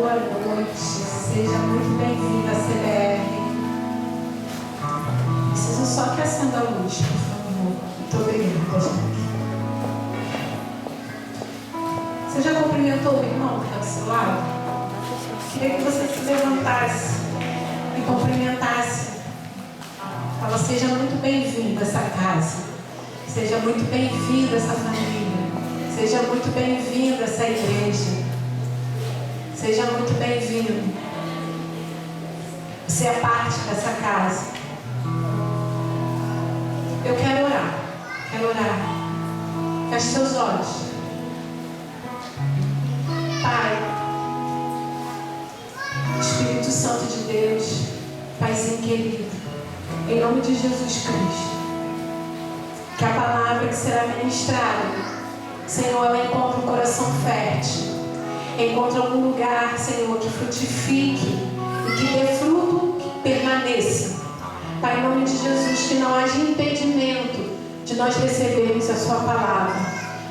boa noite. Seja muito bem-vindo à CBR. Preciso só que acenda a luz, por favor. Muito obrigada, gente. Você já cumprimentou o irmão que está do seu lado? Queria que você se levantasse e cumprimentasse. Fala, seja muito bem-vindo a essa casa. Seja muito bem-vindo a essa família. Seja muito bem-vindo a essa igreja. Seja muito bem-vindo. Você é parte dessa casa. Eu quero orar. Quero orar. Feche seus olhos. Pai, Espírito Santo de Deus, Paizinho querido, em nome de Jesus Cristo, que a palavra que será ministrada, Senhor, ela encontre um coração fértil, encontre algum lugar, Senhor, que frutifique e que dê fruto, que permaneça. Pai, em nome de Jesus, que não haja impedimento de nós recebermos a sua palavra.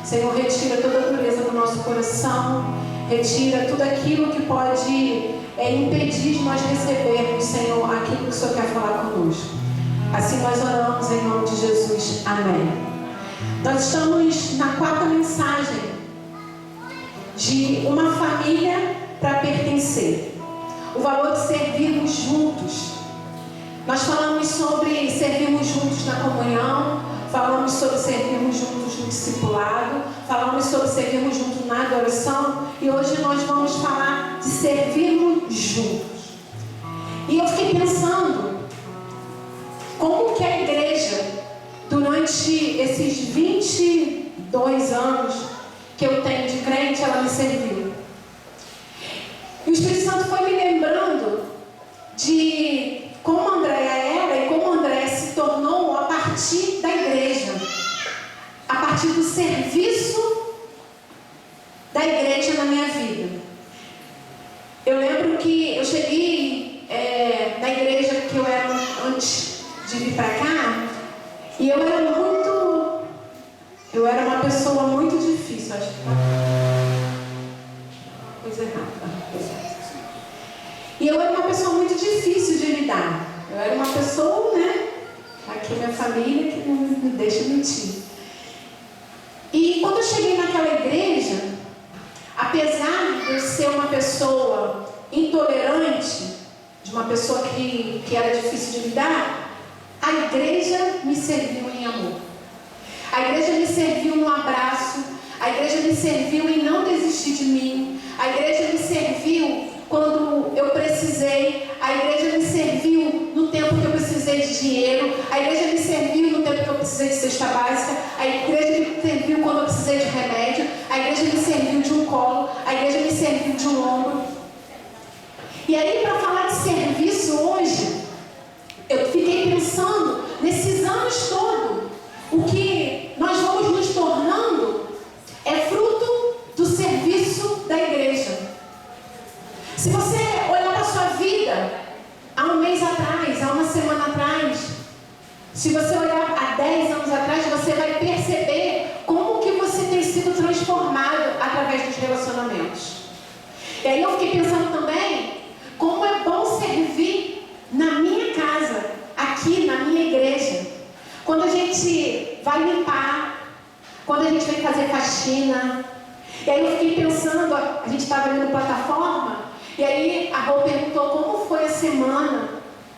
Senhor, retira toda a dureza do nosso coração, retira tudo aquilo que pode impedir de nós recebermos, Senhor, aquilo que o Senhor quer falar conosco. Assim nós oramos em nome de Jesus. Amém. Nós estamos na quarta mensagem de uma família para pertencer. O valor de servirmos juntos. Nós falamos sobre servirmos juntos na comunhão, falamos sobre servirmos juntos no discipulado, falamos sobre servirmos juntos na adoração e hoje nós vamos falar de servirmos juntos. E eu fiquei pensando como que a igreja, durante esses 22 anos que eu tenho de crente, ela me serviu. E o Espírito Santo foi me lembrando de como a Andréia era e como a Andréia se tornou a partir da igreja, a partir do serviço da igreja na minha vida. Eu lembro que eu cheguei na igreja que eu era antes de vir para cá, e eu era uma pessoa muito difícil, acho que coisa errada. E eu era uma pessoa muito difícil de lidar. Eu era uma pessoa, aqui minha família, que não me deixa mentir. E quando eu cheguei naquela igreja, apesar de eu ser uma pessoa intolerante, de uma pessoa que era difícil de lidar, a igreja me serviu em amor. A igreja me serviu no abraço. A igreja me serviu em não desistir de mim. A igreja me serviu quando eu precisei. A igreja me serviu no tempo que eu precisei de dinheiro. A igreja me serviu no tempo que eu precisei de cesta básica. A igreja me serviu quando eu precisei de remédio. A igreja me serviu de um colo. A igreja me serviu de um ombro. E aí, para falar de serviço hoje, eu fiquei pensando nesses anos todos, o que nós vamos nos tornando é fruto do serviço da igreja. Se você olhar para a sua vida há um mês atrás, há uma semana atrás, se você olhar há 10 anos atrás, você vai perceber como que você tem sido transformado através dos relacionamentos. E aí eu fiquei pensando também como é bom servir na minha casa, aqui na minha igreja. Quando a gente vai limpar, quando a gente vem fazer faxina. E aí eu fiquei pensando, a gente estava vendo plataforma, e aí a Rô perguntou como foi a semana,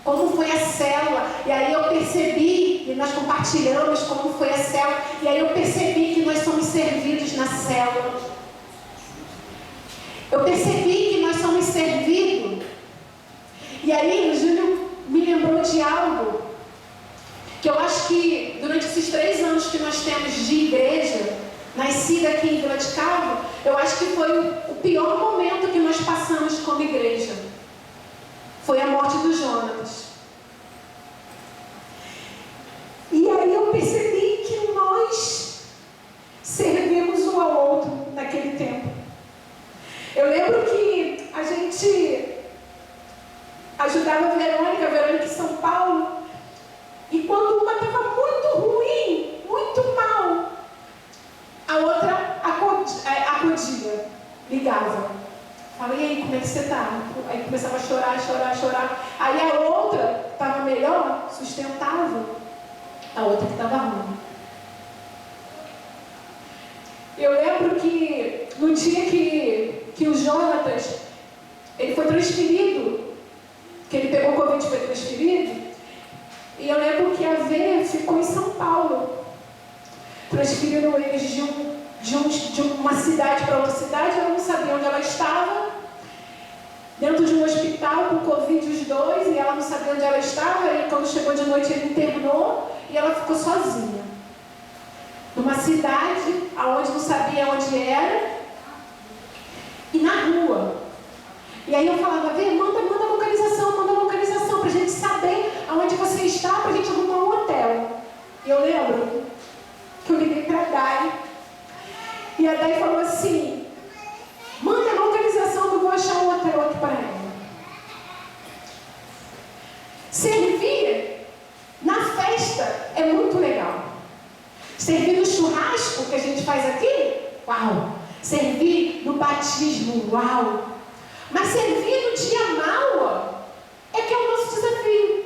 como foi a célula. E aí eu percebi, e nós compartilhamos como foi a célula, e aí eu percebi que nós somos servidos na célula. Eu percebi que nós somos servidos. E aí o Júlio me lembrou de algo que eu acho que durante esses 3 anos que nós temos de igreja, nascida aqui em Vila de Calvo, eu acho que foi o pior momento que nós passamos como igreja. Foi a morte do Jonas. E aí eu percebi que nós servimos um ao outro naquele tempo. Eu lembro que a gente ajudava a Verônica em São Paulo, e quando uma estava muito ruim, muito mal, a outra acudia, ligava. Falei, e aí, como é que você está? Aí começava a chorar. Aí a outra estava melhor, sustentável. A outra que estava ruim. Eu lembro que no dia que o Jonatas, ele foi transferido, que ele pegou Covid e foi transferido, e eu lembro que a Vê ficou em São Paulo. Transferiram eles de uma cidade para outra cidade, eu não sabia onde ela estava, dentro de um hospital com Covid os dois, e ela não sabia onde ela estava, e quando chegou de noite ele internou, e ela ficou sozinha. Numa cidade onde não sabia onde era, e na rua. E aí eu falava, Vê, manda localização, para a gente saber aonde você está, para a gente arrumar um hotel. E eu lembro que eu liguei para a Dai, e a Dai falou assim, manda a localização que eu vou achar um hotel aqui para ela. Servir na festa é muito legal. Servir no churrasco que a gente faz aqui, uau! Servir no batismo, uau! Mas servir no dia mau é que é o nosso desafio.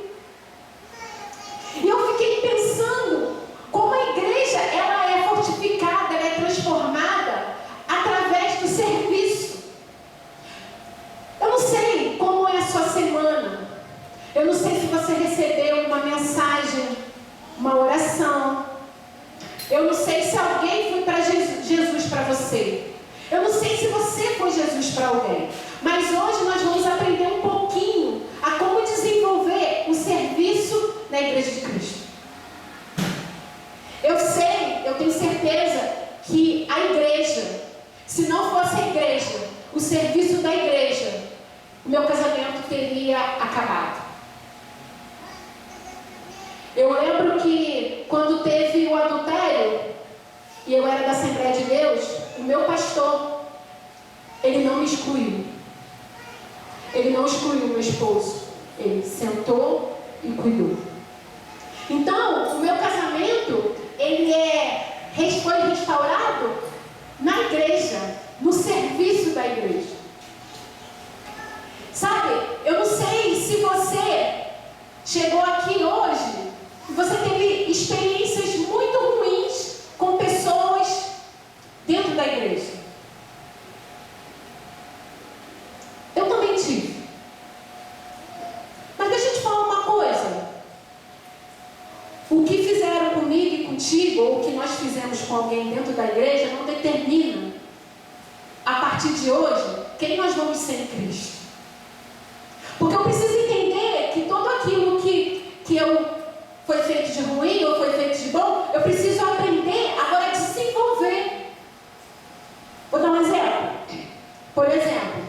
E eu fiquei pensando como a igreja ela é fortificada, ela é transformada através do serviço. Eu não sei como é a sua semana. Eu não sei se você recebeu uma mensagem, uma oração. Eu não sei se alguém foi para Jesus para você. Eu não sei se você foi Jesus para alguém. Mas hoje nós vamos aprender um pouquinho a como desenvolver o serviço na Igreja de Cristo. Eu tenho certeza que a igreja, se não fosse a igreja, o serviço da igreja, o meu casamento teria acabado. Eu lembro que quando teve o adultério, e eu era da Assembleia de Deus, o meu pastor, ele não me excluiu. Ele não excluiu o meu esposo. Ele sentou e cuidou. Então, o meu casamento, ele foi restaurado na igreja, no serviço da igreja. Sabe, eu não sei se você chegou aqui hoje e você teve experiências muito ruins com pessoas dentro da igreja. Eu também tive. Mas deixa eu te falar uma coisa. O que fizeram comigo e contigo, ou o que nós fizemos com alguém dentro da igreja, não determina, a partir de hoje, quem nós vamos ser em Cristo. Porque eu preciso entender que tudo aquilo que foi feito de ruim ou foi feito de bom, eu preciso aprender agora a desenvolver. Vou dar um exemplo. Por exemplo,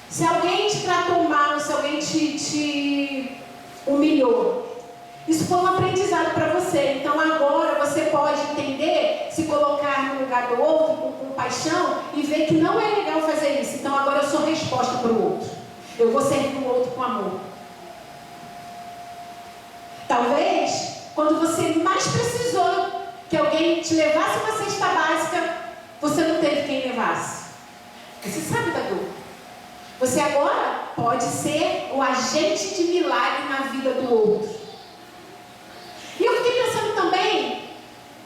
se alguém te tratou mal, se alguém te humilhou, isso foi um aprendizado para você. Então agora você pode entender, se colocar no lugar do outro com compaixão e ver que não é legal fazer isso. Então agora eu sou resposta para o outro. Eu vou servir o outro com amor. Talvez, quando você mais precisou que alguém te levasse uma cesta básica, você não teve quem levasse. Você sabe da dor. Você agora pode ser o agente de milagre na vida do outro. E eu fiquei pensando também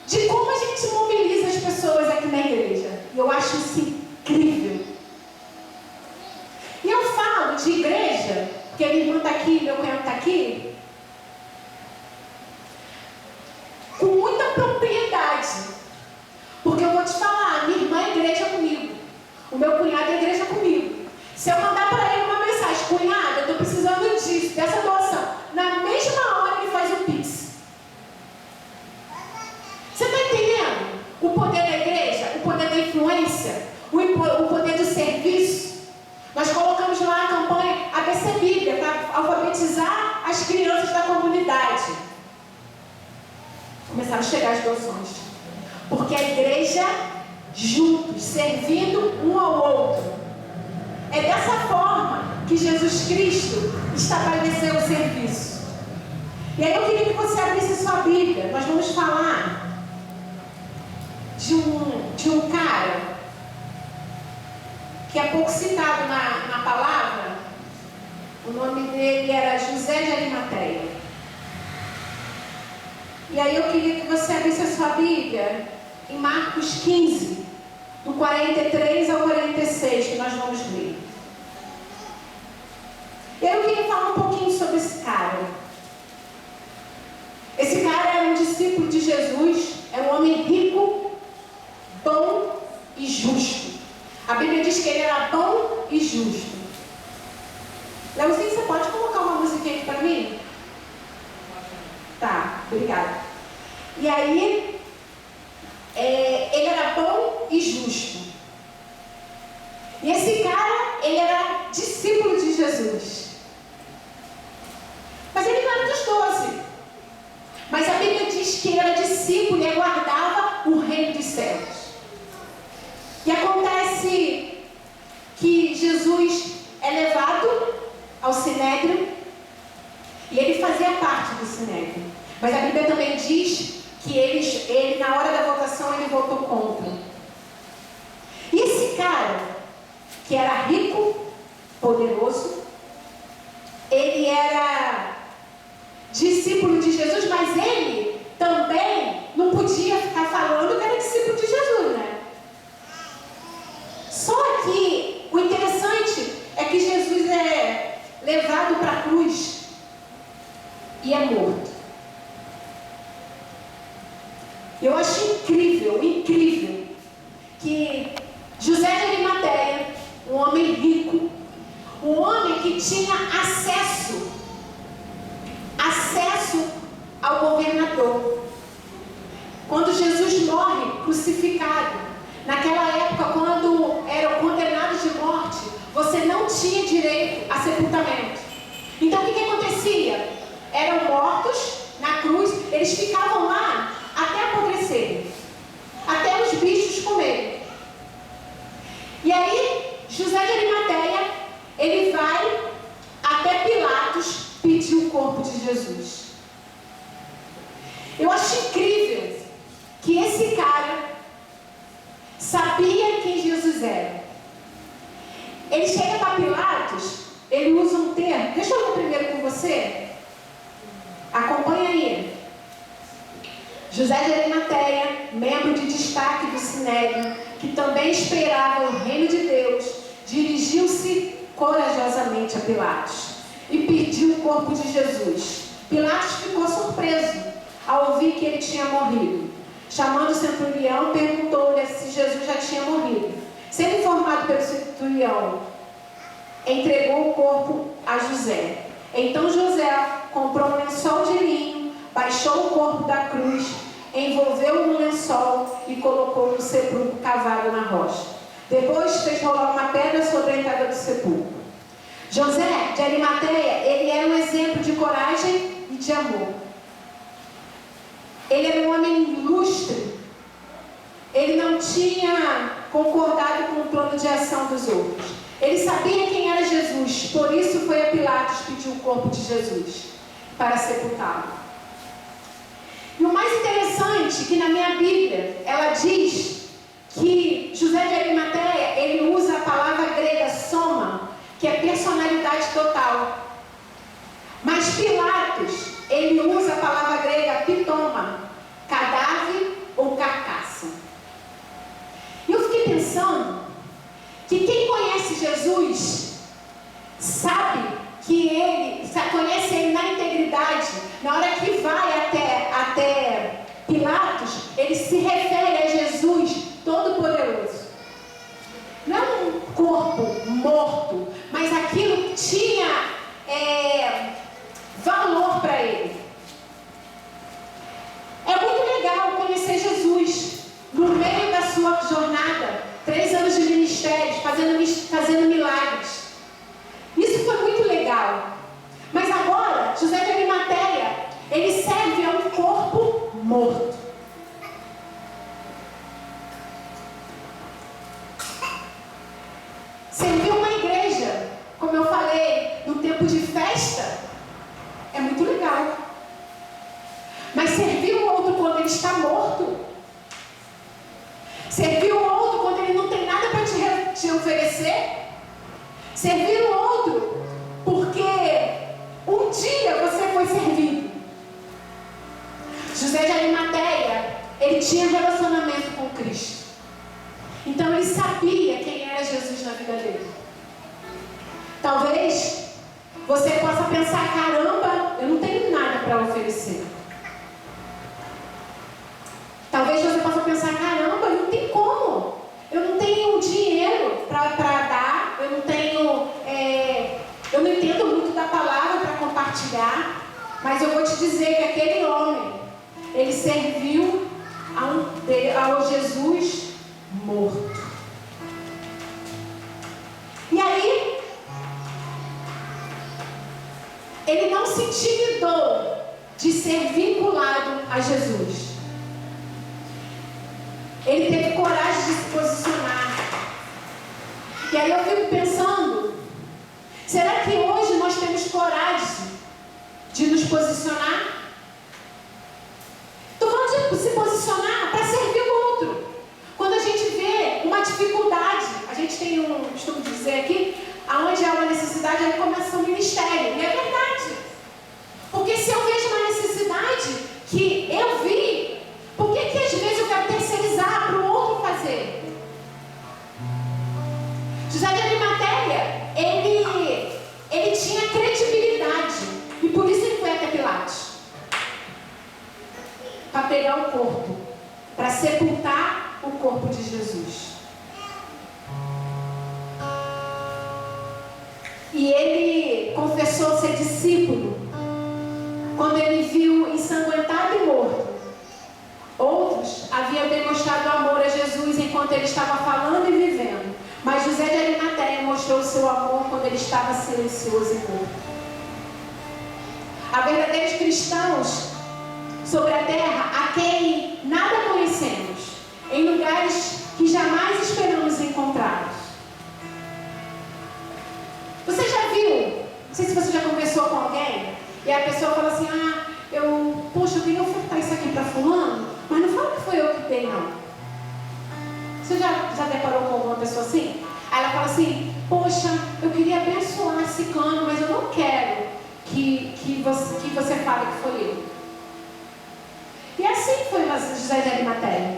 de como a gente mobiliza as pessoas aqui na igreja. E eu acho isso incrível. E eu falo de igreja, porque minha irmã está aqui, meu cunhado está aqui, com muita propriedade. Porque eu vou te falar, minha irmã é igreja comigo. O meu cunhado é igreja comigo. Se eu mandar para ele uma mensagem, cunhado, eu estou precisando disso, dessa doação, na mesma hora ele faz o Pix. Você está entendendo? O poder da igreja, o poder da influência, o poder do serviço. Nós colocamos lá a campanha ABC Bíblia para alfabetizar as crianças da comunidade. Começaram a chegar as doações. Porque a igreja, juntos, servindo um ao outro. É dessa forma que Jesus Cristo estabeleceu o serviço. E aí eu queria que você abrisse sua Bíblia. Nós vamos falar de um cara que é pouco citado na palavra. O nome dele era José de Arimateia. E aí eu queria que você abrisse a sua Bíblia em Marcos 15, do 43 ao 46, que nós vamos ler. Eu queria falar um pouquinho sobre esse cara. Esse cara era um discípulo de Jesus, era um homem rico, bom e justo. A Bíblia diz que ele era bom e justo. Leozinho, você pode colocar uma musiquinha aqui para mim? Tá, obrigada. E aí, ele era bom e justo. E esse cara, ele era discípulo de Jesus. Mas ele não era dos 12. Mas a Bíblia diz que ele era discípulo e aguardava o reino dos céus. E acontece que Jesus é levado ao Sinédrio e ele fazia parte do Sinédrio. Mas a Bíblia também diz que ele na hora da votação, ele votou contra. E esse cara, que era rico, poderoso, ele era discípulo de Jesus, mas ele também não podia ficar falando que era discípulo de Jesus, né? Só que o interessante é que Jesus é levado para a cruz e é morto. Eu acho incrível que José de Arimateia, um homem rico, um homem que tinha acesso ao governador. Quando Jesus morre crucificado, naquela época, quando eram condenados de morte, você não tinha direito a sepultamento. Então o que acontecia? Eram mortos na cruz, eles ficavam lá até apodrecerem, até os bichos comerem. E aí, José de Arimateia, ele vai até Pilatos pedir o corpo de Jesus. Eu acho incrível que esse cara sabia quem Jesus era. Ele chega para Pilatos, ele usa um termo. Deixa eu ler primeiro com você. Acompanha aí. José de Arimateia, membro de destaque do Sinédrio, que também esperava o reino de Deus, dirigiu-se corajosamente a Pilatos e pediu o corpo de Jesus. Pilatos ficou surpreso ao ouvir que ele tinha morrido. Chamando o centurião, perguntou-lhe se Jesus já tinha morrido. Sendo informado pelo centurião, entregou o corpo a José. Então José comprou um lençol de linho, baixou o corpo da cruz, envolveu-o no lençol e colocou no sepulcro cavado na rocha. Depois fez rolar uma pedra sobre a entrada do sepulcro. José de Arimateia, ele era um exemplo de coragem e de amor. Ele era um homem ilustre. Ele não tinha concordado com o plano de ação dos outros. Ele sabia quem era Jesus, por isso foi a Pilatos pedir o corpo de Jesus para sepultá-lo. E o mais interessante é que na minha Bíblia, ela diz que José de Arimateia, ele usa a palavra grega soma, que é personalidade total. Mas Pilatos, ele usa a palavra grega pitoma, cadáver ou carcaça. E eu fiquei pensando que quem conhece Jesus sabe que ele, conhece ele na integridade. Na hora que vai até Pilatos, ele se refere a Jesus Todo-Poderoso. Não é um corpo morto, mas aquilo tinha valor para ele. É muito legal conhecer Jesus no meio da sua jornada, 3 anos de ministério, fazendo milagres. Isso foi muito legal. Mas agora, José de Arimateia, ele serve a um corpo morto. Servir uma igreja, como eu falei, no tempo de festa, é muito legal. Mas servir o outro quando ele está morto, servir o outro quando ele não tem nada para te oferecer, oferecer. Servir o outro porque um dia você foi servido. José de Arimateia, ele tinha relacionamento com Cristo. Então ele sabia quem era Jesus na vida dele. Talvez você possa pensar, caramba, eu não tenho nada para oferecer. Talvez você possa pensar, caramba, não tem como. Eu não tenho dinheiro para dar, eu não entendo muito da palavra para compartilhar. Mas eu vou te dizer que aquele homem, ele serviu ao Jesus morto. E aí, ele não se intimidou de ser vinculado a Jesus. Ele teve coragem de se posicionar. E aí eu fico pensando, será que hoje nós temos coragem de nos posicionar? Estou falando de se posicionar para servir o outro. Quando a gente vê uma dificuldade, a gente tem costumo dizer aqui, aonde há uma necessidade, aí começa o ministério. E é verdade. Porque se eu vejo uma necessidade que eu vi, por que às vezes eu quero terceirizar para o outro fazer? José de Arimateia, ele tinha credibilidade. E por isso ele foi até Pilatos. Para pegar o corpo. Para sepultar o corpo de Jesus. E ele confessou ser discípulo quando ele viu ensanguentado e morto. Outros haviam demonstrado amor a Jesus enquanto ele estava falando e vivendo. Mas José de Arimateia mostrou o seu amor quando ele estava silencioso e morto. Há verdadeiros cristãos sobre a terra a quem nada conhecemos, em lugares que jamais esperamos encontrá-los. Você já viu? Não sei se você já conversou com alguém e a pessoa fala assim, poxa, eu queria ofertar isso aqui para fulano, mas não fala que foi eu que dei, não. Você já deparou com alguma pessoa assim? Aí ela fala assim, poxa, eu queria abençoar esse cano, mas eu não quero que você fale que foi eu. E assim foi José de Arimateia.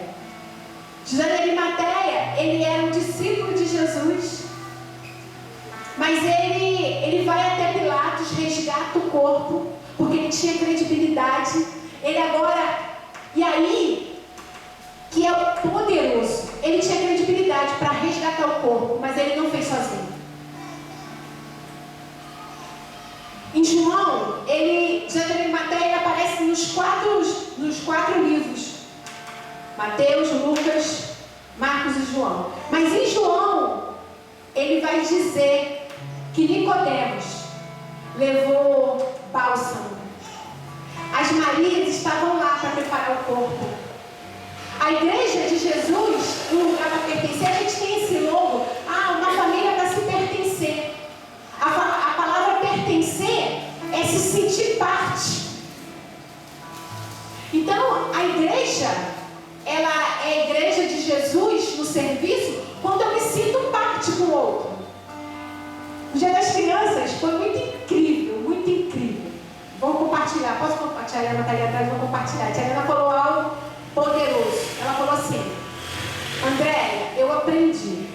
José de Arimateia, ele era um discípulo de Jesus. Mas ele vai até Pilatos, resgata o corpo, porque ele tinha credibilidade. Ele agora, e aí, que é o poderoso, ele tinha credibilidade para resgatar o corpo, mas ele não fez sozinho. Em João, José de Arimateia aparece nos quatro livros. Mateus, Lucas, Marcos e João. Mas em João, ele vai dizer que Nicodemos levou bálsamo. As Marias estavam lá para preparar o corpo. A igreja de Jesus, um lugar para pertencer, a gente tem esse logo, uma família para se pertencer. A palavra pertencer é se sentir parte. Então, a igreja, ela é a igreja de Jesus no serviço quando eu me sinto parte com o outro. O Dia das Crianças foi muito incrível, muito incrível. Vamos compartilhar, posso compartilhar? A Helena está ali atrás, vou compartilhar. A Tia Helena falou algo poderoso. Ela falou assim, Andréia, eu aprendi.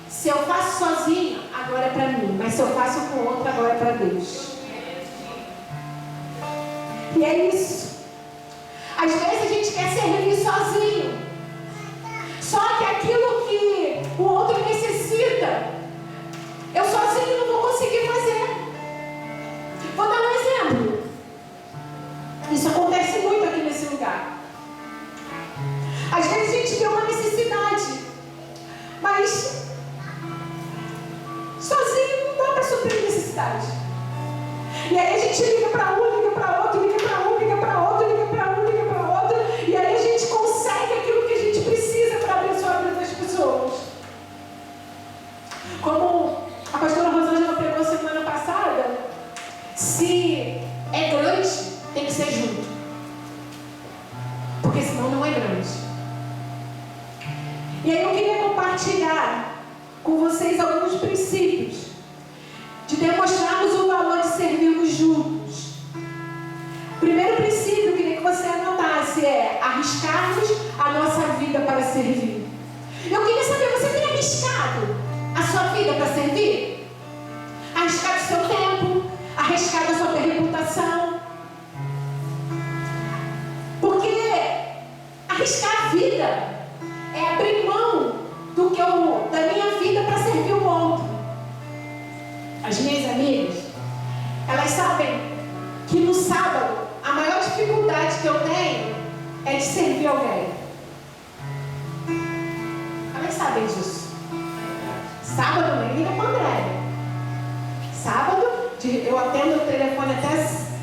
Se eu faço sozinho, agora é para mim. Mas se eu faço com o outro, agora é para Deus. E é isso. Às vezes a gente quer servir sozinho. Só que aquilo que o outro necessita, eu sozinho não vou conseguir fazer. Vou dar um exemplo. Isso acontece muito aqui nesse lugar. Às vezes a gente vê uma necessidade, mas sozinho não dá para suprir necessidade. E aí a gente liga para um, liga para outro, liga para um, liga para outro, liga para um, liga para outro. E aí a gente consegue aquilo que a gente precisa para abençoar a vida das pessoas. Como a pastora Rosângela pregou semana passada, se é grande, tem que ser junto. Porque senão não é grande. E aí eu queria compartilhar com vocês alguns princípios de demonstrarmos o valor de servirmos juntos. O primeiro princípio que eu queria que você anotasse é arriscarmos a nossa vida para servir. Eu queria saber, você tem arriscado a sua vida para servir? Arriscado o seu tempo, arriscado a sua reputação. Porque arriscar a vida é abrir mão da minha vida para servir o outro. As minhas amigas, elas sabem que no sábado a maior dificuldade que eu tenho é de servir alguém. Elas sabem disso. Sábado nem liga para André. Sábado eu atendo o telefone até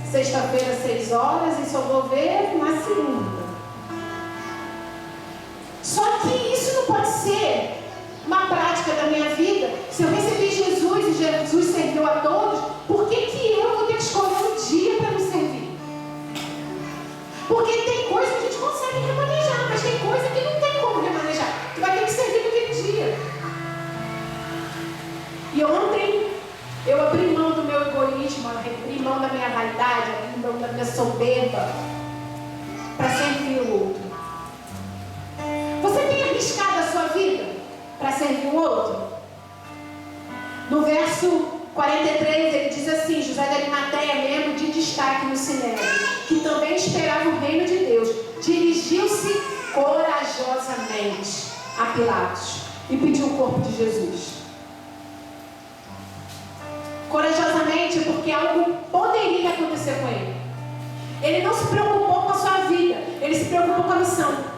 sexta-feira, 6 horas, e só vou ver na segunda. Só que isso não pode ser uma prática da minha vida. Se eu recebi Jesus e Jesus serviu a todos, por que eu vou ter que escolher um dia para me servir? Porque tem coisa que a gente consegue remanejar, mas tem coisa que não tem como remanejar. Tu vai ter que servir naquele dia. E ontem eu abri mão do meu egoísmo, abri mão da minha vaidade, abri mão da minha soberba para servir o outro. Você tem arriscado a sua vida para servir o outro? No verso 43 ele diz assim: José de Arimateia, membro de destaque no Sinédrio, que também esperava o reino de Deus, dirigiu-se corajosamente a Pilatos e pediu o corpo de Jesus. Corajosamente, porque algo poderia acontecer com ele. Ele não se preocupou com a sua vida, ele se preocupou com a missão.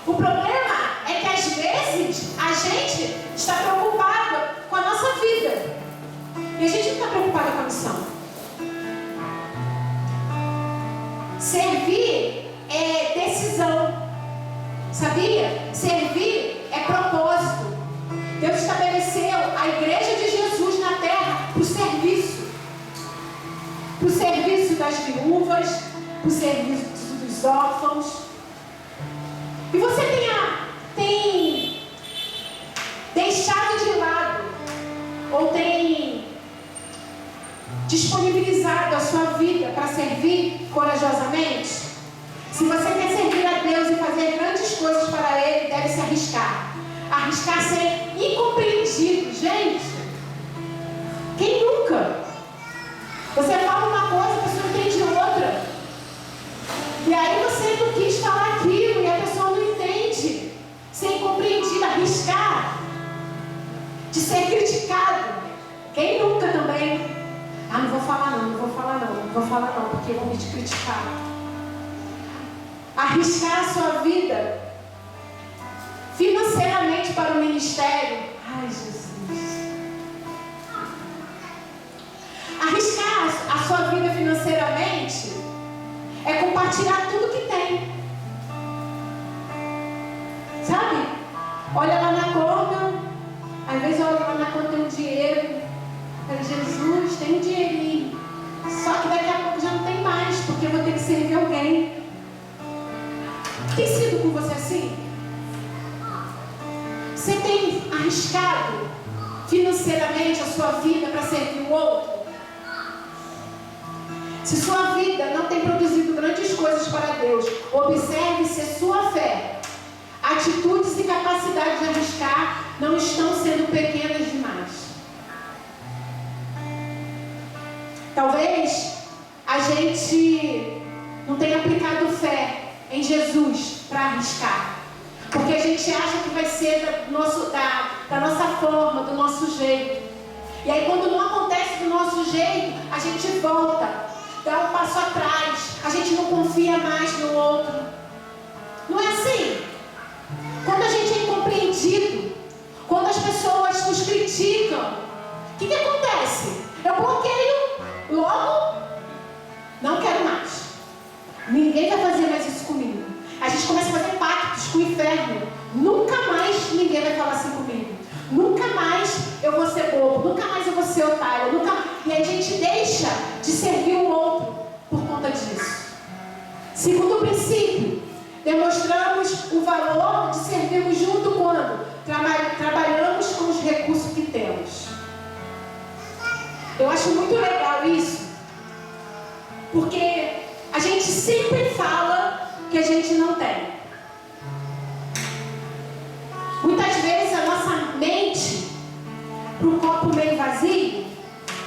O problema é que às vezes a gente está preocupado com a nossa vida e a gente não está preocupado com a missão. Servir é decisão, sabia? Servir é propósito. Deus estabeleceu a igreja de Jesus na terra para o serviço das viúvas, para o serviço dos órfãos. E você tem deixado de lado ou tem disponibilizado a sua vida para servir corajosamente? Se você quer servir a Deus e fazer grandes coisas para Ele, deve se arriscar. Arriscar ser incompreendido. Gente, quem nunca? Você fala uma coisa, a pessoa entende outra. E aí você não quis falar aquilo e a pessoa não entende. Ser incompreendido, arriscar de ser criticado. Quem nunca também? Não vou falar não, porque vão me criticar. Arriscar a sua vida financeiramente para o ministério. Ai, Jesus. Arriscar a sua vida financeiramente é compartilhar tudo que tem. Sabe? Olha lá na conta. Às vezes olha lá na conta, tem um dinheiro. Fala, Jesus, tem um dinheirinho. Só que daqui a pouco já não tem mais, porque eu vou ter que servir alguém. Tem sido com você assim? Você tem arriscado financeiramente a sua vida para servir o outro? Se sua vida não tem produzido grandes coisas para Deus, observe se a sua fé, atitudes e capacidade de arriscar não estão sendo pequenas demais. Talvez a gente não tenha aplicado fé em Jesus para arriscar, porque a gente acha que vai ser da nossa forma, do nosso jeito. E aí quando não acontece do nosso jeito, a gente volta, dá um passo atrás, a gente não confia mais no outro. Não é assim? Quando a gente é incompreendido, quando as pessoas nos criticam, o que acontece? Eu bloqueio, logo, não quero mais. Ninguém vai fazer mais isso comigo. A gente começa a fazer pactos com o inferno. Nunca mais ninguém vai falar assim comigo. Nunca mais eu vou ser bobo. Nunca mais eu vou ser otário. E a gente deixa de servir o outro por conta disso. Segundo princípio, demonstramos o valor de servirmos junto quando trabalhamos Porque a gente sempre fala que a gente não tem. Muitas vezes a nossa mente, para um copo meio vazio,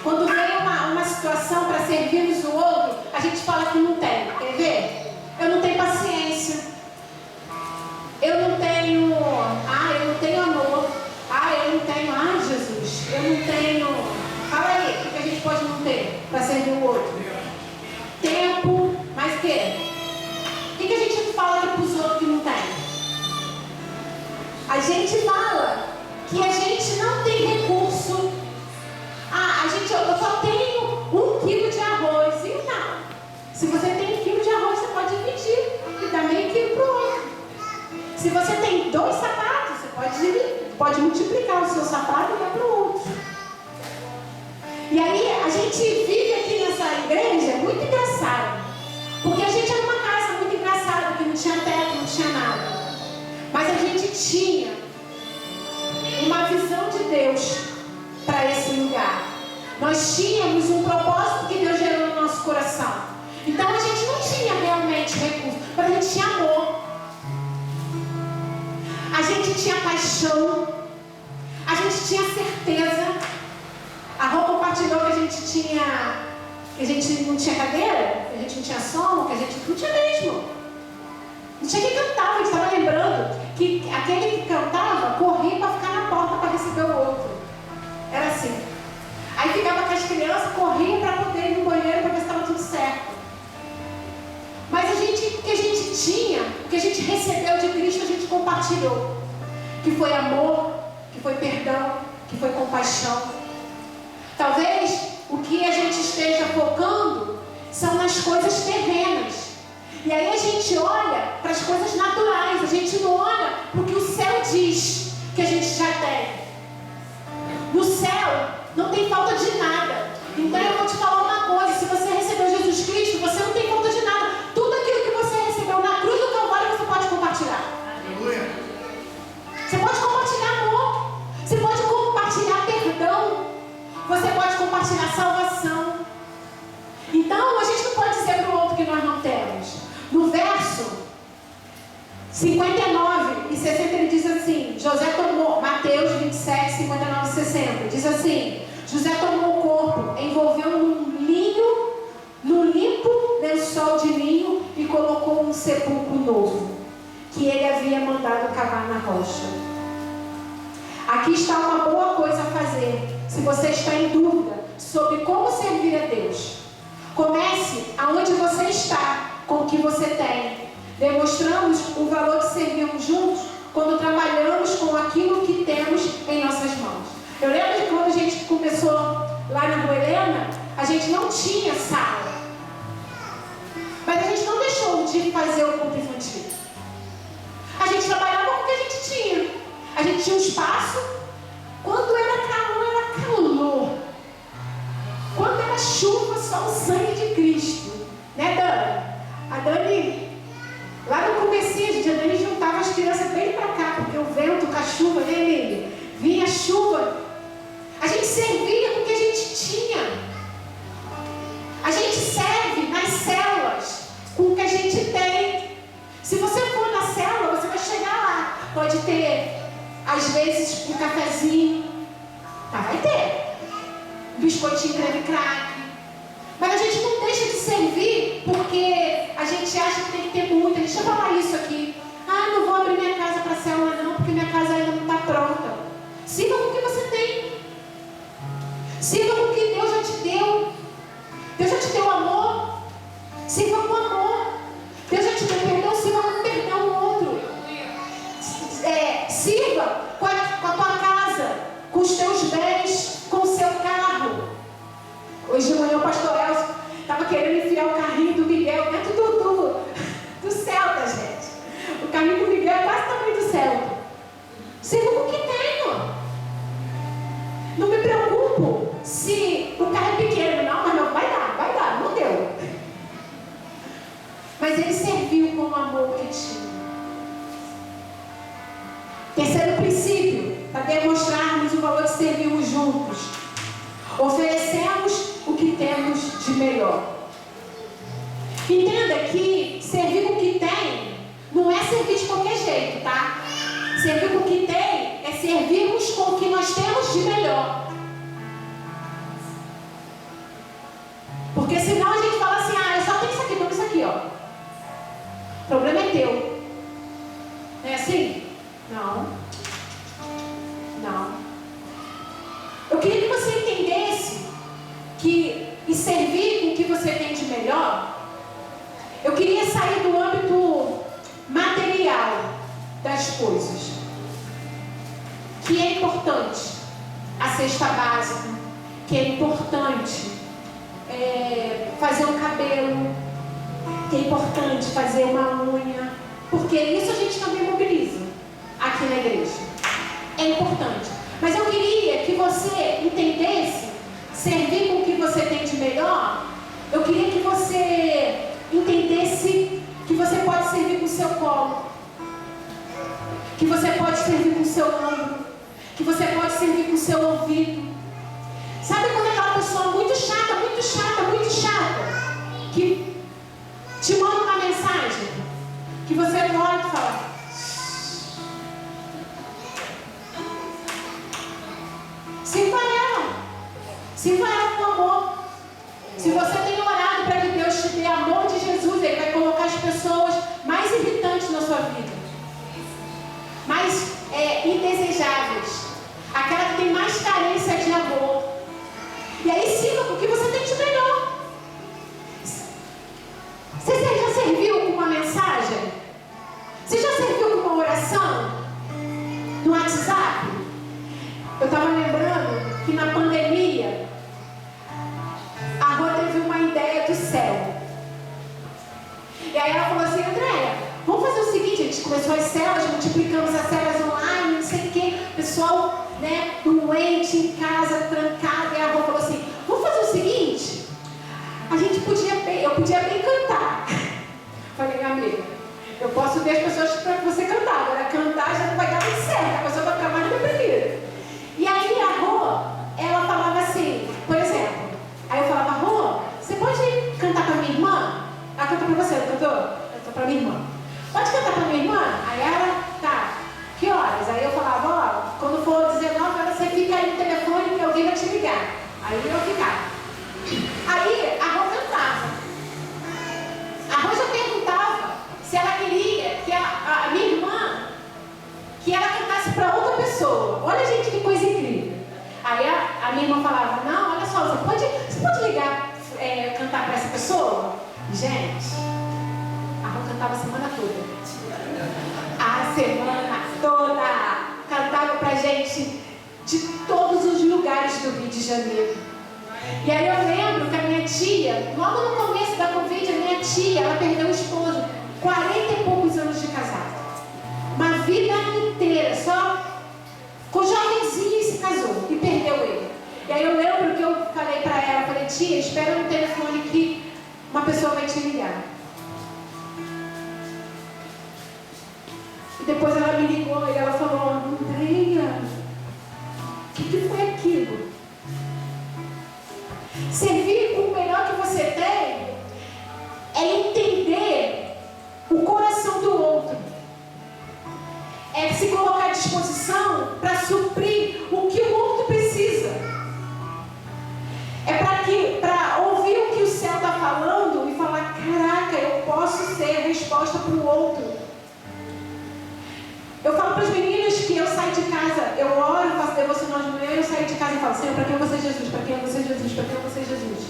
quando vem uma situação para servirmos o outro, a gente fala que não tem. Quer ver? Eu não tenho paciência. Eu não tenho amor. Eu não tenho, Jesus, eu não tenho. Fala aí, o que a gente pode não ter para servir o outro? Tempo, mais o quê? O que a gente fala para os outros que não tem? A gente fala que a gente não tem recurso. Eu só tenho 1 quilo de arroz. E não. Se você tem 1 quilo de arroz, você pode dividir e dar meio quilo para o outro. Se você tem 2 sapatos, você pode multiplicar o seu sapato e dar para o outro. E aí, a gente vive aqui nessa igreja muito engraçado. Porque a gente era uma casa muito engraçada, que não tinha teto, não tinha nada. Mas a gente tinha uma visão de Deus para esse lugar. Nós tínhamos um propósito que Deus gerou no nosso coração. Então a gente não tinha realmente recursos, mas a gente tinha amor. A gente tinha paixão. A gente tinha certeza. A Rô compartilhou que a gente não tinha cadeira, que a gente não tinha som, que a gente não tinha mesmo. Não tinha quem cantava, a gente estava lembrando que aquele que cantava corria para ficar na porta para receber o outro. Era assim. Aí ficava com as crianças, corriam para poder ir no banheiro para ver se estava tudo certo. Mas o que a gente tinha, o que a gente recebeu de Cristo, a gente compartilhou. Que foi amor, que foi perdão, que foi compaixão. Talvez o que a gente esteja focando são nas coisas terrenas. E aí a gente olha para as coisas naturais, a gente não olha para o que o céu diz que a gente já tem. No céu não tem falta de nada. Então eu vou te falar uma coisa: se você recebeu Jesus Cristo, você não tem falta de nada. Tudo aquilo que você recebeu na cruz do Calvário, você pode compartilhar. Aleluia. Você pode compartilhar amor. Você pode compartilhar perdão. Você pode compartilhar salvação. Então a gente não pode dizer para o outro que nós não temos. No verso 59 e 60 ele diz assim: José tomou, Mateus 27, 59 e 60, diz assim: José tomou o corpo, envolveu num limpo lençol de linho e colocou um sepulcro novo, que ele havia mandado cavar na rocha. Aqui está uma boa coisa a fazer, se você está em dúvida sobre como servir a Deus. Comece aonde você está, com o que você tem. Demonstramos o valor de servirmos juntos quando trabalhamos com aquilo que temos em nossas mãos. Eu lembro de quando a gente começou lá na Rua Helena, a gente não tinha sala. Mas a gente não deixou de fazer o culto infantil. A gente trabalhava com o que a gente tinha. A gente tinha um espaço. Quando era calor, era calor. Quando era chuva, só o sangue de Cristo. Né, Dani? A Dani, lá no comecinho, a Dani juntava as crianças bem pra cá, porque o vento com a chuva, né, Lili? Vinha a chuva. A gente servia com o que a gente tinha. A gente serve nas células com o que a gente tem. Se você for na célula, você vai chegar lá. Pode ter, às vezes, um cafezinho. Tá, vai ter. Um biscoitinho creme crack. Mas a gente não deixa de servir porque a gente acha que tem que ter muito. Deixa eu falar isso aqui. Não vou abrir minha casa para a célula não, porque minha casa ainda não está pronta. Sirva com o que você tem. Sirva com o que Deus já te deu. Deus já te deu amor. Sirva com amor. Deus já te deu perdão. Sirva com perdão ao outro. Sirva com a tua casa, com os teus bens, com o seu carro. Hoje de manhã o pastor Elcio estava querendo enfiar o carrinho do Miguel dentro do Celta, gente. O carrinho do Miguel é quase o tamanho do Celta. Sirva com o que tenho. Não me preocupo se o carro é pequeno, não, mas não, vai dar, não deu. Mas ele serviu com o amor que tinha. Terceiro princípio, para demonstrarmos o valor de servirmos juntos. Oferecemos o que temos de melhor. Entenda que servir com o que tem não é servir de qualquer jeito, tá? Servir com o que tem é servirmos com o que nós temos de melhor. Porque senão a gente fala assim, eu só tenho isso aqui, toma isso aqui, ó. O problema é teu. Não é assim? Não. Não. Eu queria que você entendesse que e servir com o que você tem de melhor, eu queria sair do âmbito material das coisas, que é importante, a cesta básica, que é importante fazer um cabelo, que é importante fazer uma unha, porque isso a gente também mobiliza aqui na igreja, é importante. Mas eu queria que você entendesse, servir com o que você tem de melhor, eu queria que você entendesse que você pode servir com o seu colo, que você pode servir com o seu ombro, que você pode servir com o seu ouvido. Sabe quando aquela pessoa muito chata, que te manda uma mensagem, que você olha e fala, sirva ela com amor. Se você tem orado para que Deus te dê amor de Jesus, Ele vai colocar as pessoas mais irritantes na sua vida, mais indesejáveis, aquela que tem mais carência de amor. E aí sirva com o que você tem de melhor. Você já serviu com uma mensagem? Você já serviu com uma oração? No WhatsApp? Eu estava lembrando que na pandemia a Rô teve uma ideia do céu. E aí ela falou assim, Andréia, vamos fazer o seguinte, a gente começou as células, multiplicamos as células online, não sei o que, pessoal, doente em casa, trancado. E a Rô falou assim, vamos fazer o seguinte, eu podia bem cantar. Falei, amiga, eu posso ver as pessoas para você cantar, agora cantar já não vai dar muito certo, a pessoa vai ficar mais deprimida. E aí a Rô, ela falava assim, por exemplo, aí eu falava, Rô, você pode cantar para minha irmã? Ela cantou para você, não cantou? Cantou para minha irmã. Pode cantar para minha irmã? Aí ela, tá, que horas? Aí eu falava, quando for 19 horas você fica aí no telefone que alguém vai te ligar. Aí eu ficava. Aí a Rô cantava. A Rô já perguntava se ela queria que a minha irmã, que ela cantasse para outra pessoa. Olha, gente, que coisa incrível. Aí a minha irmã falava, não, olha só, você pode ligar, cantar para essa pessoa? Gente, a Rô cantava a semana toda. A semana toda. Cantava pra gente de todos os lugares do Rio de Janeiro. E aí eu lembro que a minha tia, logo no começo da Covid, a minha tia, ela perdeu o esposo, 40 e poucos anos de casado. Uma vida inteira, só ficou jovenzinha e se casou, e perdeu ele. E aí eu lembro que eu falei pra ela, falei, tia, espera no telefone que uma pessoa vai te ligar. E depois ela me ligou e ela falou, Andréia, o que foi aquilo? Servir com o melhor que você tem é entender o coração do outro. É se colocar à disposição para suprir o que o outro precisa. É para ouvir o que o céu está falando e falar, caraca, eu posso ser a resposta para o outro. Eu falo para os meninos que eu saio de casa, eu oro, faço devocional de manhã, eu saio de casa e falo, Senhor, para quem eu vou ser Jesus? Para quem eu vou ser Jesus? Para quem eu vou ser Jesus?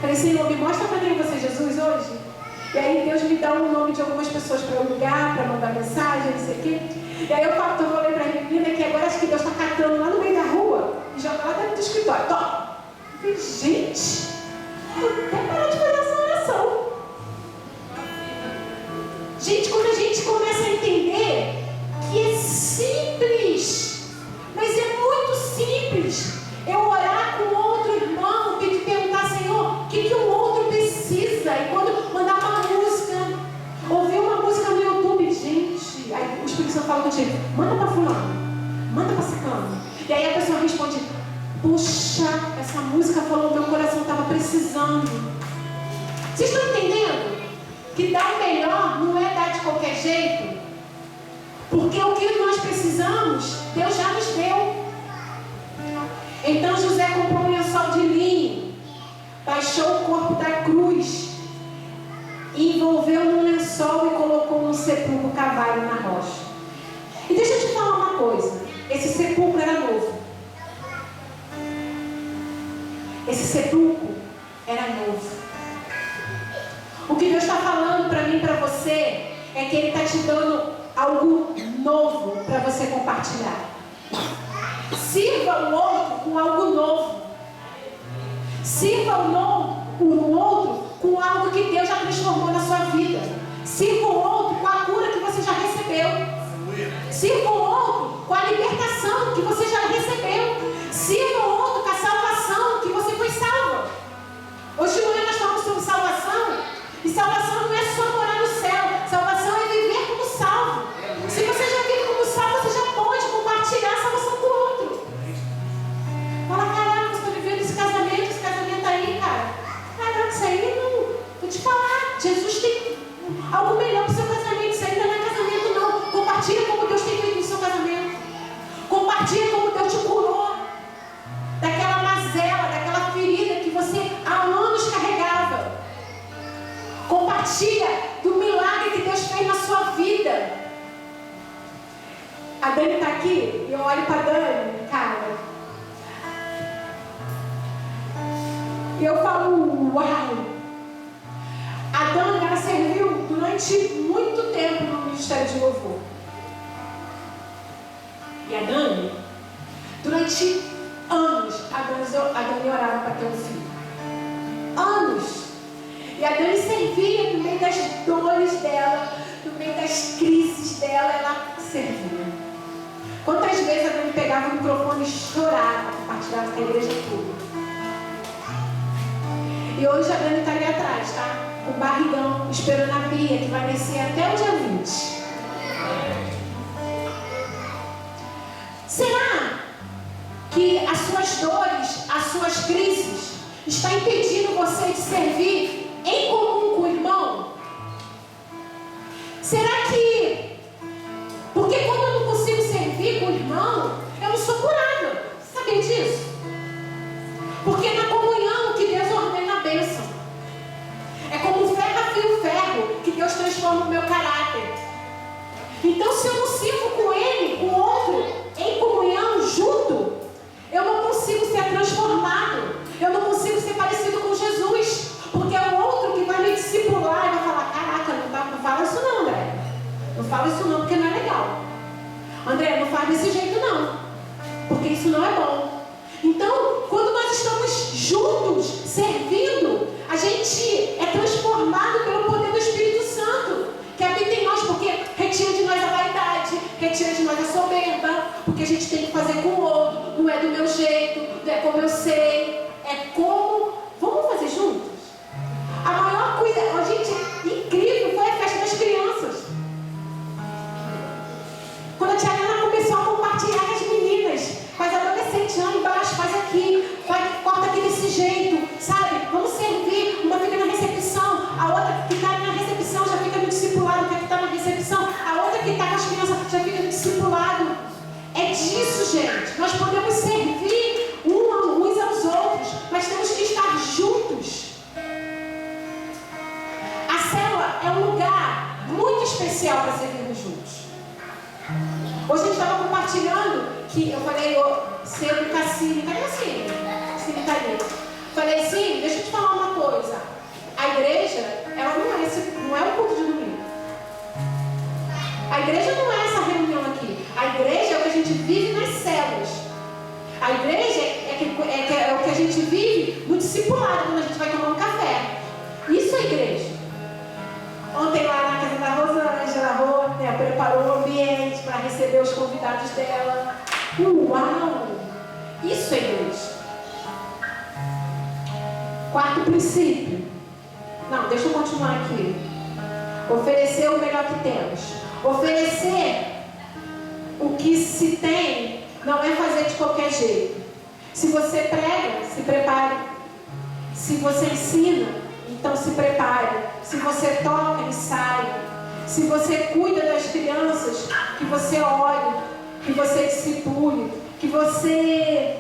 Falei, Senhor, me mostra para quem eu vou ser Jesus hoje? E aí Deus me dá um nome de algumas pessoas para eu ligar, para mandar mensagem, não sei o quê. E aí eu falei para a menina que agora acho que Deus está catando lá no meio da rua e joga lá dentro do escritório. Toma! Eu falei, gente, eu até parar de fazer essa oração. Gente, quando a gente começa a entender que é simples, mas é muito simples, eu orar com outro irmão, perguntar, Senhor, o que o outro precisa? E quando mandar uma música, ouvir uma música no YouTube, gente, aí o Espírito Santo fala contigo, manda para fulano, manda para ciclano. E aí a pessoa responde, puxa, essa música falou, meu coração estava precisando. Vocês estão entendendo? Que dar o melhor não é dar de qualquer jeito. Porque o que nós precisamos, Deus já nos deu. Então José comprou um lençol de linho, baixou o corpo da cruz, envolveu num lençol e colocou no sepulcro cavado na rocha. E deixa eu te falar uma coisa. Esse sepulcro era novo. Esse sepulcro era novo. O que Deus está falando para mim e para você é que Ele está te dando algo novo para você compartilhar. Sirva o outro com algo novo. Sirva o outro com algo que Deus já transformou na sua vida. Sirva o outro com a cura que você já recebeu. Sirva o outro com a libertação que você já recebeu. Sirva o outro com a salvação que você foi salvo. Hoje de manhã nós falamos sobre salvação. E salvação não é só morar no céu. Salvação é viver como salvo. Se você já vive como salvo, você já pode compartilhar a salvação com o outro. Fala, caraca, você está vivendo esse casamento aí, cara. Caraca, isso aí não... Vou te falar, Jesus tem algo melhor para o seu casamento. Isso aí não é casamento, não. Compartilha como Deus tem feito no seu casamento. Compartilha como Deus te curou daquela mazela, daquela ferida que você há anos carregava. Compartilha do milagre que Deus fez na sua vida. A Dani está aqui e eu olho para a Dani, cara. E eu falo, uau! A Dani, ela serviu durante muito tempo no Ministério de Louvor. E a Dani, durante anos, a Dani orava para ter um filho. Anos. E a Dani servia no meio das dores dela, no meio das crises dela, ela servia. Quantas vezes a Dani pegava o microfone e chorava, compartilhava com a igreja toda. E hoje a Dani está ali atrás, tá? Com o barrigão, esperando a Bia, que vai nascer até o dia 20. Será que as suas dores, as suas crises, está impedindo você de servir em comum com o irmão? Será que... Porque quando eu não consigo servir com o irmão, eu não sou curada. Sabia disso? Porque na comunhão que Deus ordena a bênção. É como ferro afia o ferro, que Deus transforma o meu caráter. Então se eu não sirvo com ele, com o outro, em comunhão, junto, eu não consigo ser transformado. Eu não consigo ser parecido com Jesus. Porque é o outro que vai me discipular e vai falar, caraca, não fala isso não, André. Não fala isso não, porque não é legal. André, não faz desse jeito não, porque isso não é bom. Então, quando nós estamos juntos, servindo, a gente é transformado pelo poder do Espírito Santo, que habita em nós, porque retira de nós a vaidade, retira de nós a soberba, porque a gente tem que fazer com o outro, não é do meu jeito, não é como eu sei, é como... Vamos fazer juntos? A maior coisa, gente, incrível, foi a festa das crianças. Quando a tia Ana começou a compartilhar com as meninas, com as adolescentes lá embaixo, faz aqui, corta aqui desse jeito, sabe? Vamos servir, uma fica na recepção, a outra que está na recepção já fica no discipulado, que está na recepção, a outra que está com as crianças já fica no discipulado. É disso, gente. Nós podemos servir uns aos outros, mas temos que estar juntos. A célula é um lugar muito especial para servirmos juntos. Hoje a gente estava compartilhando que eu falei, cedo, Cassine, cadê a Cine? Cine está ali. Falei assim, deixa eu te falar uma coisa. A igreja, ela não é um culto de domingo. A igreja não é essa reunião aqui. A igreja é o que a gente vive nas células. A igreja é o que a gente vive no discipulado, quando a gente vai tomar um café. Isso é igreja. Ontem lá na casa da Rosângela, né, preparou o ambiente para receber os convidados dela. Uau! Isso é igreja. Quarto princípio. Não, deixa eu continuar aqui. Oferecer o melhor que temos. Oferecer o que se tem não é fazer de qualquer jeito. Se você prega, se prepare. Se você ensina, então se prepare. Se você toca, ensaie. Se você cuida das crianças, que você ore, que você discipule, que você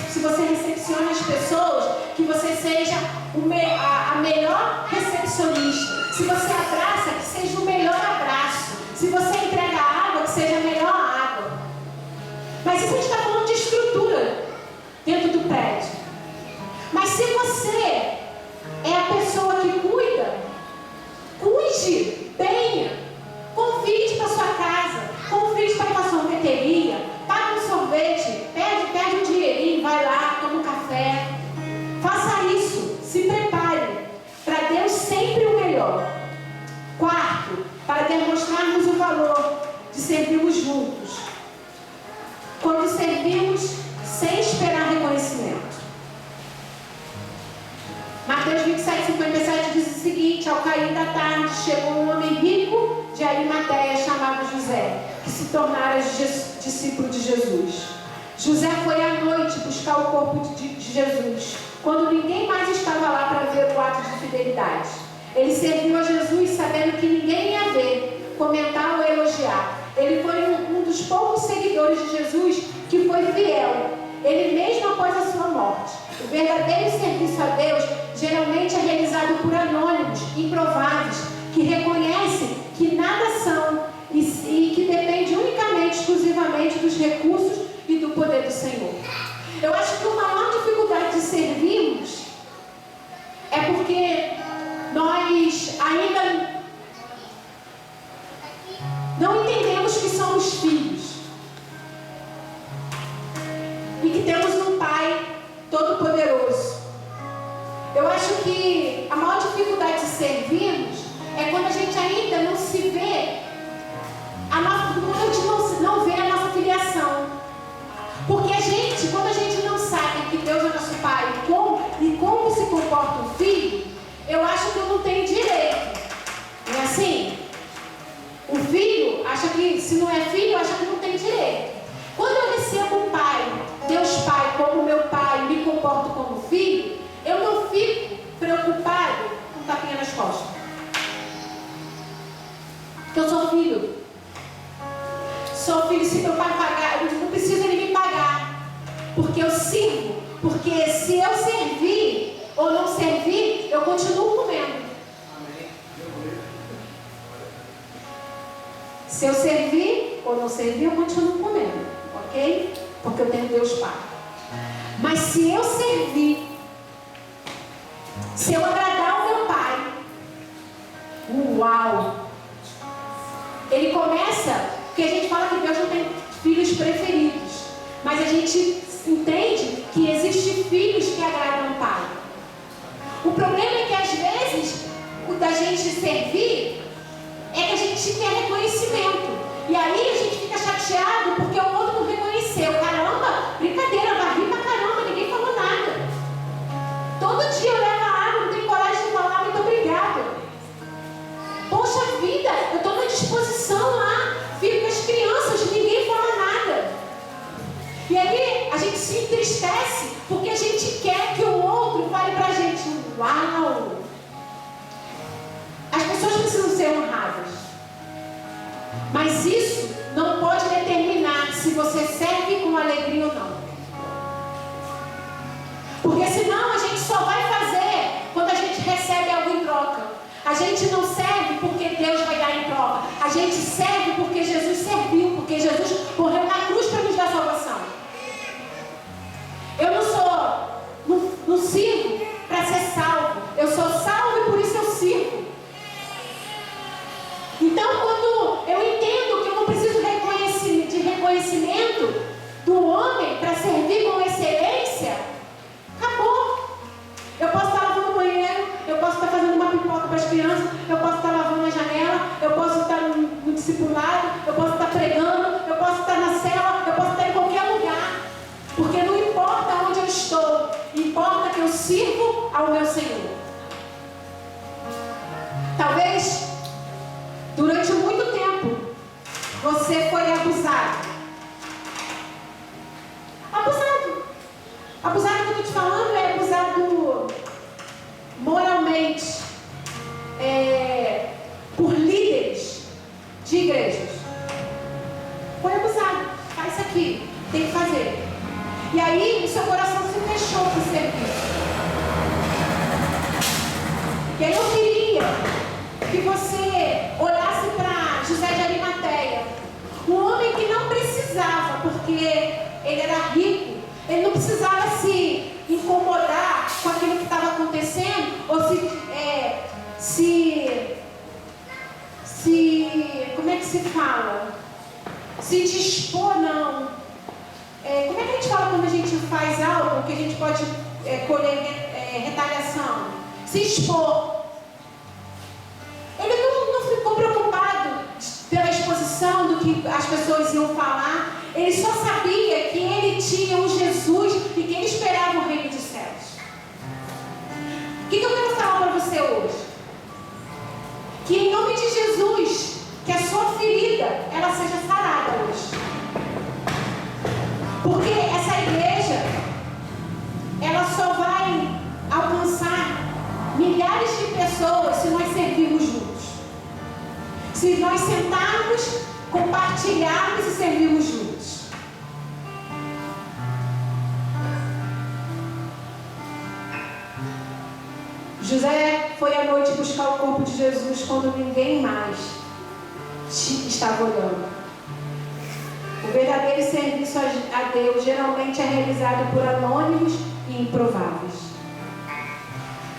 se você recepciona as pessoas, que você seja a melhor recepcionista. Se você abraça, que seja o melhor abraço. Se você entrega água, que seja a melhor água. Mas isso a gente está falando de estrutura dentro do prédio. Mas se você é a pessoa que cuida, cuide, venha, convide para sua casa, convide para ir para a sorveteria, paga um sorvete, pede um dinheirinho, vai lá, toma um café. Faça isso, se prepare para Deus sempre o melhor. Quarto, para demonstrarmos o valor de servirmos juntos. Quando servimos sem esperar reconhecimento. Mateus 27:57 diz o seguinte: ao cair da tarde, chegou um homem rico de Arimateia, chamado José, que se tornara discípulo de Jesus. José foi à noite buscar o corpo de Jesus, quando ninguém mais estava lá para ver o ato de fidelidade. Ele serviu a Jesus sabendo que ninguém ia ver, comentar ou elogiar. Ele foi um dos poucos seguidores de Jesus que foi fiel, ele mesmo após a sua morte. O verdadeiro serviço a Deus geralmente é realizado por anônimos, improváveis, que reconhecem que nada são e que dependem unicamente, exclusivamente dos recursos e do poder do Senhor. Eu acho que a maior dificuldade de servirmos é porque nós ainda não entendemos que somos filhos e que temos um Pai Todo-Poderoso. Eu acho que a maior dificuldade de servirmos é quando a gente ainda não se vê, quando a gente não vê a nossa filiação. Porque quando a gente não sabe que Deus é nosso Pai e como se comporta um filho, eu acho que eu não tenho direito. Não é assim? O filho acha que, se não é filho, acha que não tem direito. Quando eu recebo um pai, Deus Pai, como meu pai, me comporto como filho, eu não fico preocupado com tapinha nas costas. Porque eu sou filho. Sou filho, se meu pai pagar, eu não preciso ele me pagar. Porque eu sirvo. Porque se eu servir ou não servir, eu continuo comendo. Se eu servir ou não servir, eu continuo comendo. Ok? Porque eu tenho Deus Pai. Mas se eu servir, se eu agradar o meu Pai, uau! Ele começa, porque a gente fala que Deus não tem filhos preferidos, mas a gente entende que existem filhos que agradam o Pai. O problema é que às vezes, o da gente servir, é que a gente quer reconhecimento. E aí a gente fica chateado porque o outro não reconheceu. Caramba, brincadeira, varri pra caramba, ninguém falou nada. Todo dia eu levo a água, não tenho coragem de falar muito obrigada. Poxa vida, eu estou na disposição lá, fico com as crianças, ninguém fala nada. E aí a gente se entristece porque a gente quer que o outro fale pra gente: uau! As pessoas precisam ser honradas. Mas isso não pode determinar se você serve com alegria ou não. Porque senão a gente só vai fazer quando a gente recebe algo em troca. A gente não serve porque Deus vai dar em troca. A gente serve porque Jesus serviu, porque Jesus morreu na cruz para nos dar salvação. Eu não sirvo para ser salvo. Eu sou salvo e por isso eu sirvo. Então, quando eu entendo que eu não preciso de reconhecimento do homem para servir com excelência, acabou. Eu posso estar lavando o banheiro, eu posso estar fazendo uma pipoca para as crianças, eu posso estar lavando a janela, eu posso estar no discipulado, eu posso estar pregando, eu posso estar na cela, eu posso estar em qualquer lugar. Porque não importa onde eu estou, importa que eu sirvo ao meu Senhor. Talvez durante muito tempo você foi abusado. Abusado que eu estou te falando é abusado moralmente. tem que fazer. E aí o seu coração se fechou para o serviço. E aí eu queria que você olhasse para José de Arimateia, um homem que não precisava, porque ele era rico, ele não precisava se incomodar com aquilo que estava acontecendo, ou como é que se fala? Se dispor, não. Como é que a gente fala quando a gente faz algo que a gente pode colher retaliação? Se expor. Ele não ficou preocupado pela exposição do que as pessoas iam falar. Ele só sabia que ele tinha um Jesus e que ele esperava o reino dos céus. O que eu quero falar para você hoje? Que em nome de Jesus, que a sua ferida ela seja sarada hoje. Porque essa igreja ela só vai alcançar milhares de pessoas se nós servirmos juntos. Se nós sentarmos, compartilharmos e servirmos juntos. José foi à noite buscar o corpo de Jesus quando ninguém mais estava olhando. O verdadeiro serviço a Deus geralmente é realizado por anônimos e improváveis.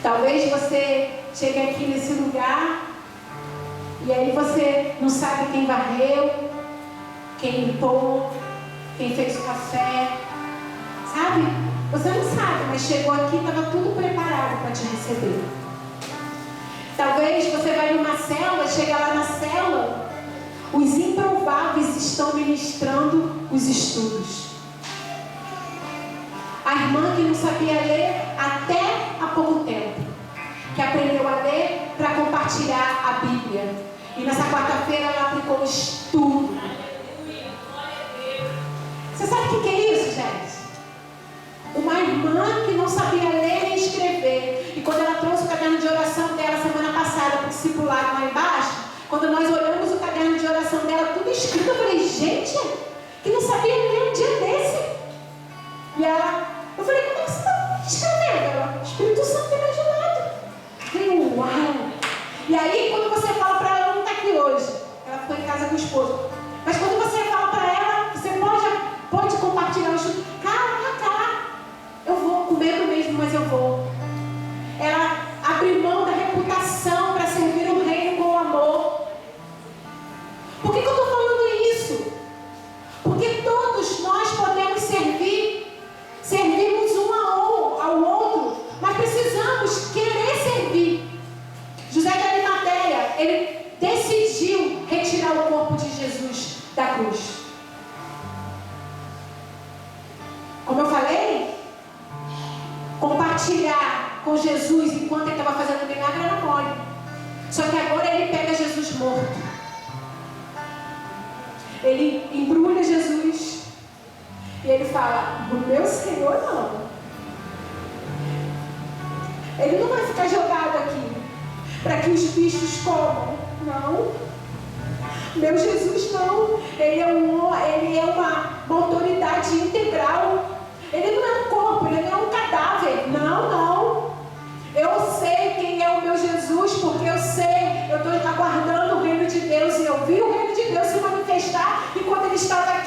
Talvez você chegue aqui nesse lugar e aí você não sabe quem varreu, quem limpou, quem fez o café, sabe? Você não sabe, mas chegou aqui e estava tudo preparado para te receber. Talvez você vai numa célula, chega lá na célula, os improváveis estão ministrando os estudos. A irmã que não sabia ler até há pouco tempo, que aprendeu a ler para compartilhar a Bíblia. E nessa quarta-feira ela aplicou o estudo. Você sabe o que é isso, gente? Uma irmã que não sabia ler nem escrever. E quando ela trouxe o caderno de oração dela semana passada para o discipulado lá embaixo, quando nós olhamos o caderno de oração dela, tudo escrito, eu falei, gente, que não sabia ler um dia desse. E ela, eu falei, como é que você está escrevendo? Ela, o Espírito Santo tem me ajudado. Eu falei, uau! E aí, quando você fala para ela, ela não está aqui hoje. Ela ficou em casa com o esposo. Mas quando você fala para ela, você pode compartilhar o estudo. Caraca, eu vou com medo mesmo, mas eu vou. Ela abriu mão da reputação para servir o reino com amor. Por que eu estou falando isso? Porque todos nós podemos servirmos um ao outro, mas precisamos querer servir. José de Arimateia, ele decidiu retirar o corpo de Jesus da cruz. Como eu falei, compartilhar com Jesus enquanto ele estava fazendo o milagre era mole. Só que agora ele pega Jesus morto. Ele embrulha Jesus e ele fala, o meu Senhor não. Ele não vai ficar jogado aqui para que os bichos comam. Não. Meu Jesus não. Ele é uma autoridade integral. Ele não é um corpo, ele não é um cadáver. Não. Eu sei quem é o meu Jesus, porque eu estou aguardando o reino de Deus. E eu vi o reino de Deus se manifestar. E quando ele estava aqui,